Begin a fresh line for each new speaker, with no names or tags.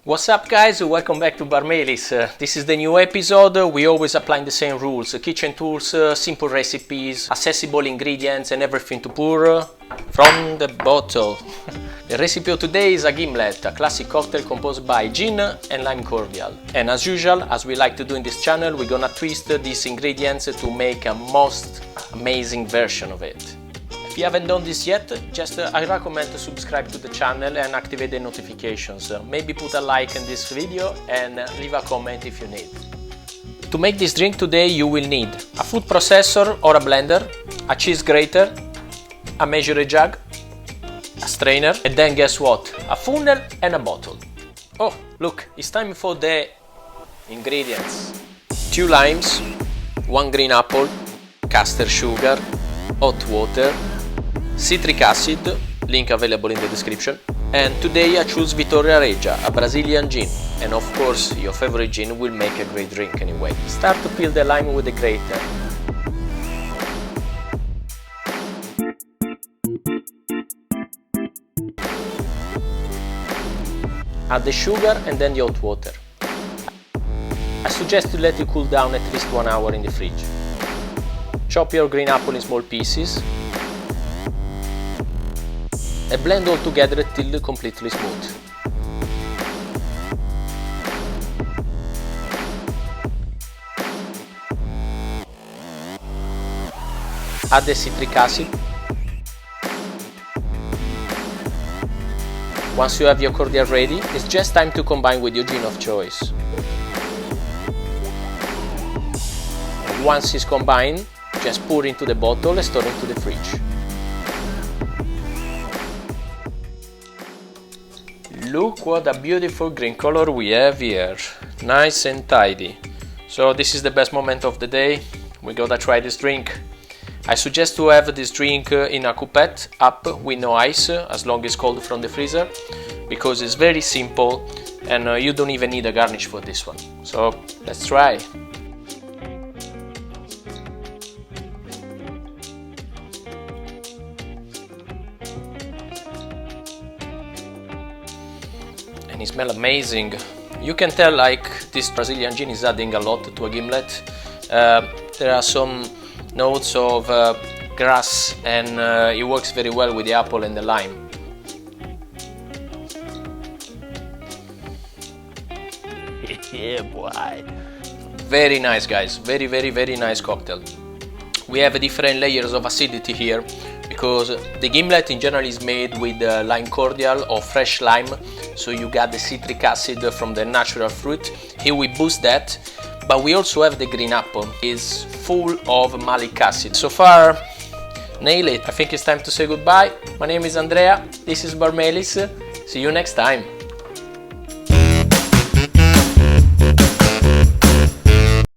What's up guys, welcome back to Bar Melis. This is the new episode. We always applying the same rules, kitchen tools, simple recipes, accessible ingredients and everything to pour from the bottle. The recipe of today is a gimlet, a classic cocktail composed by gin and lime cordial. And as usual, as we like to do in this channel, we're gonna twist these ingredients to make a most amazing version of it. If you haven't done this yet, I recommend to subscribe to the channel and activate the notifications. Maybe put a like in this video and leave a comment if you need. To make this drink today you will need a food processor or a blender, a cheese grater, a measuring jug, a strainer, and then guess what? A funnel and a bottle. Oh, look, it's time for the ingredients. 2 limes, 1 green apple, caster sugar, hot water, citric acid, link available in the description, and today I choose Vittoria Regia, a Brazilian gin, and of course your favorite gin will make a great drink anyway. Start to peel the lime with the grater. Add the sugar and then the hot water. I suggest to let it cool down at least 1 hour in the fridge. Chop your green apple in small pieces and blend all together till completely smooth. Add the citric acid. Once you have your cordial ready, it's just time to combine with your gin of choice. Once it's combined, just pour into the bottle and store into the fridge. Look what a beautiful green color we have here, nice and tidy. So this is the best moment of the day, we gotta try this drink. I suggest to have this drink in a coupette up with no ice, as long as it's cold from the freezer, because it's very simple and you don't even need a garnish for this one. So let's try. And it smells amazing. You can tell like this Brazilian gin is adding a lot to a gimlet. There are some notes of grass and it works very well with the apple and the lime. Yeah boy. Very nice guys, very nice cocktail. We have different layers of acidity here because the gimlet in general is made with lime cordial or fresh lime, so you got the citric acid from the natural fruit. Here we boost that, but we also have the green apple. It's full of malic acid. So far, nail it. I think it's time to say goodbye. My name is Andrea, this is Bar Melis. See you next time.